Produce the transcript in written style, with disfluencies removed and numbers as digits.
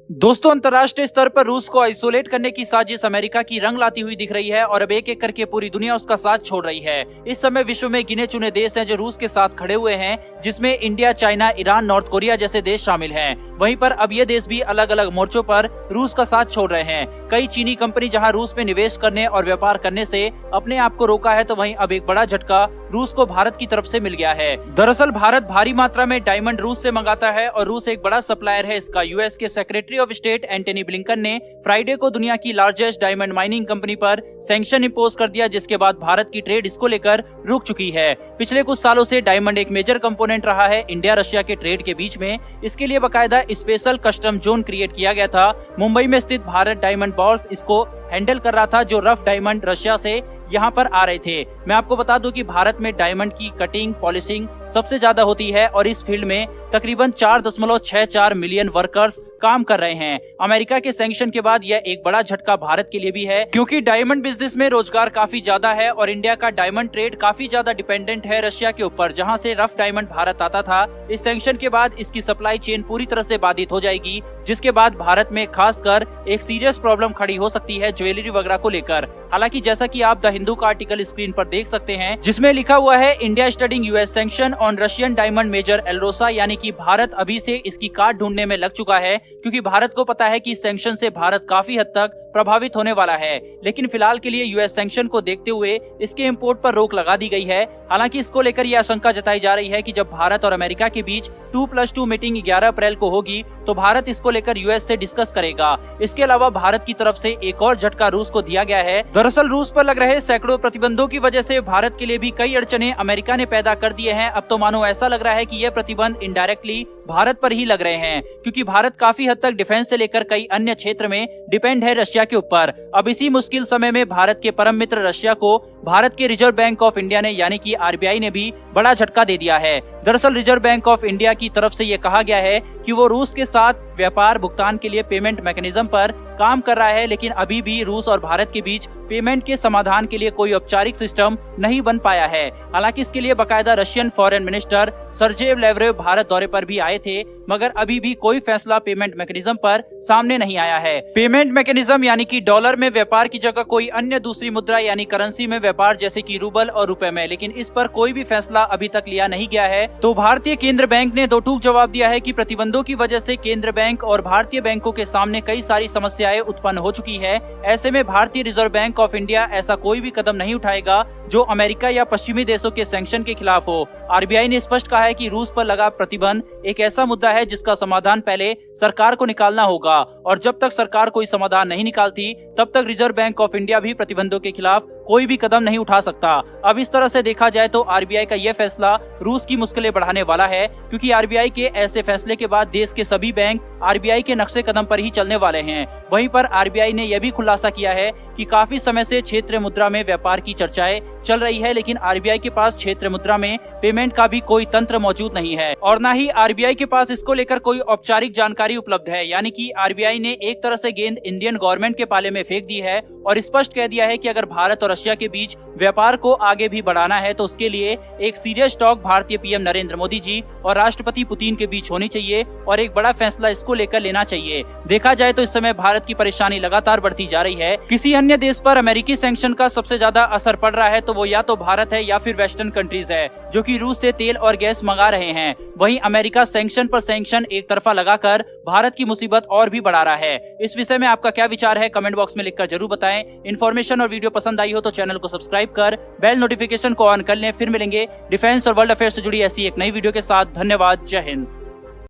दोस्तों, अंतर्राष्ट्रीय स्तर पर रूस को आइसोलेट करने की साजिश अमेरिका की रंग लाती हुई दिख रही है और अब एक एक करके पूरी दुनिया उसका साथ छोड़ रही है। इस समय विश्व में गिने चुने देश हैं जो रूस के साथ खड़े हुए हैं, जिसमें India, China, Iran, north Korea जैसे देश शामिल हैं। वहीं पर अब ये देश भी अलग अलग मोर्चों पर रूस का साथ छोड़ रहे हैं। कई चीनी कंपनी जहां रूस में निवेश करने और व्यापार करने से अपने आप को रोका है, तो वहीं अब एक बड़ा झटका रूस को भारत की तरफ से मिल गया है। दरअसल भारत भारी मात्रा में डायमंड रूस से मंगाता है और रूस एक बड़ा सप्लायर है इसका। यूएस के secretary of state Antony Blinken ने फ्राइडे को दुनिया की लार्जेस्ट डायमंड माइनिंग कंपनी पर सैंक्शन इंपोज कर दिया, जिसके बाद भारत की ट्रेड इसको लेकर रुक चुकी है। पिछले कुछ सालों से डायमंड एक मेजर कंपोनेंट रहा है इंडिया रशिया के ट्रेड के बीच में। इसके लिए बाकायदा स्पेशल कस्टम जोन क्रिएट किया गया था। मुंबई में स्थित भारत डायमंड बोर्ड इसको हैंडल कर रहा था, जो रफ डायमंड रशिया से यहाँ पर आ रहे थे। मैं आपको बता दूं कि भारत में डायमंड की कटिंग, पॉलिशिंग सबसे ज्यादा होती है और इस फील्ड में तकरीबन 4.64 मिलियन वर्कर्स काम कर रहे हैं। अमेरिका के सैंक्शन के बाद यह एक बड़ा झटका भारत के लिए भी है, क्योंकि डायमंड बिजनेस में रोजगार काफी ज्यादा है और इंडिया का डायमंड ट्रेड काफी ज्यादा डिपेंडेंट है रशिया के ऊपर, जहां से रफ डायमंड भारत आता था। इस सैंक्शन के बाद इसकी सप्लाई चेन पूरी तरह से बाधित हो जाएगी, जिसके बाद भारत में खासकर एक सीरियस प्रॉब्लम खड़ी हो सकती है ज्वेलरी वगैरह को लेकर। हालांकि जैसा कि आप द हिंदू का आर्टिकल स्क्रीन पर देख सकते हैं, जिसमें लिखा हुआ है India studying US sanction on Russian diamond major Alrosa, यानी कि भारत अभी से इसकी काट ढूंढने में लग चुका है, क्योंकि भारत को पता है कि इस सैंक्शन से भारत काफी हद तक प्रभावित होने वाला है। लेकिन फिलहाल के लिए यूएस सैंक्शन को देखते हुए इसके इंपोर्ट पर रोक लगा दी गई है। हालांकि इसको लेकर यह आशंका जताई जा रही है कि जब भारत और अमेरिका के बीच 2+2 मीटिंग 11 अप्रैल को होगी, तो भारत इसको लेकर यूएस से डिस्कस करेगा। इसके अलावा भारत की तरफ से एक और झटका रूस को दिया गया है। दरअसल रूस पर लग रहे सैकड़ों प्रतिबंधों की वजह से भारत के लिए भी कई अड़चने अमेरिका ने पैदा कर दिए हैं। अब तो मानो ऐसा लग रहा है कि ये प्रतिबंध इनडायरेक्टली भारत पर ही लग रहे हैं, क्योंकि भारत काफी हद तक डिफेंस से लेकर कई अन्य क्षेत्र में डिपेंड है रशिया के ऊपर। अब इसी मुश्किल समय में भारत के परम मित्र रशिया को भारत के रिजर्व बैंक ऑफ इंडिया ने यानी कि आरबीआई ने भी बड़ा झटका दे दिया है। दरअसल रिजर्व बैंक ऑफ इंडिया की तरफ से ये कहा गया है कि वो रूस के साथ व्यापार भुगतान के लिए पेमेंट मैकेनिज्म पर काम कर रहा है, लेकिन अभी भी रूस और भारत के बीच पेमेंट के समाधान के लिए कोई औपचारिक सिस्टम नहीं बन पाया है। हालांकि इसके लिए बाकायदा Russian foreign minister सर्जेय Lavrov Bharat दौरे पर भी आए थे, मगर अभी भी कोई फैसला पेमेंट मैकेनिज्म पर सामने नहीं आया है। पेमेंट मैकेनिज्म यानी कि डॉलर में व्यापार की जगह कोई अन्य दूसरी मुद्रा यानी करेंसी में व्यापार, जैसे कि रूबल और रुपए में, लेकिन इस पर कोई भी फैसला अभी तक लिया नहीं गया है। तो भारतीय केंद्र बैंक ने दो टूक जवाब दिया है कि प्रतिबंधों की वजह से केंद्र बैंक और भारतीय बैंकों के सामने कई सारी समस्याएं उत्पन्न हो चुकी है। ऐसे में भारतीय रिजर्व बैंक ऑफ इंडिया ऐसा कोई भी कदम नहीं उठाएगा जो अमेरिका या पश्चिमी देशों के सैंक्शन के खिलाफ हो। आरबीआई ने स्पष्ट कहा है कि रूस पर लगा प्रतिबंध एक ऐसा मुद्दा है जिसका समाधान पहले सरकार को निकालना होगा, और जब तक सरकार कोई समाधान नहीं निकालती तब तक रिजर्व बैंक ऑफ इंडिया भी प्रतिबंधों के खिलाफ कोई भी कदम नहीं उठा सकता। अब इस तरह से देखा जाए तो आरबीआई का यह फैसला रूस की मुश्किलें बढ़ाने वाला है, क्योंकि आरबीआई के ऐसे फैसले के बाद देश के सभी बैंक आरबीआई के नक्शे कदम पर ही चलने वाले हैं। वहीं पर आरबीआई ने यह भी खुलासा किया है कि काफी समय से क्षेत्रीय मुद्रा में व्यापार की चर्चाएं चल रही है, लेकिन आरबीआई के पास क्षेत्रीय मुद्रा में पेमेंट का भी कोई तंत्र मौजूद नहीं है और न ही आरबीआई के पास इसको लेकर कोई औपचारिक जानकारी उपलब्ध है। यानी कि आरबीआई ने एक तरह से गेंद इंडियन गवर्नमेंट के पाले में फेंक दी है और स्पष्ट कह दिया है कि अगर भारत और रशिया के बीच व्यापार को आगे भी बढ़ाना है तो उसके लिए एक सीरियस टॉक भारतीय पीएम नरेंद्र मोदी जी और राष्ट्रपति पुतिन के बीच होनी चाहिए और एक बड़ा फैसला इसको लेकर लेना चाहिए। देखा जाए तो इस समय भारत की परेशानी लगातार बढ़ती जा रही है। किसी अन्य देश पर अमेरिकी सैंक्शन का सबसे ज्यादा असर पड़ रहा है तो वो या तो भारत है या फिर वेस्टर्न कंट्रीज है, जो कि रूस से तेल और गैस मंगा रहे हैं। वहीं अमेरिका सैंक्शन पर सैंक्शन एक तरफा लगाकर भारत की मुसीबत और भी बढ़ा रहा है। इस विषय में आपका क्या विचार है, कमेंट बॉक्स में लिखकर जरूर बताएं। इन्फॉर्मेशन और वीडियो पसंद आई हो तो चैनल को सब्सक्राइब कर बेल नोटिफिकेशन को ऑन कर लें। फिर मिलेंगे डिफेंस और वर्ल्ड अफेयर से जुड़ी ऐसी एक नई वीडियो के साथ। धन्यवाद। जय हिंद।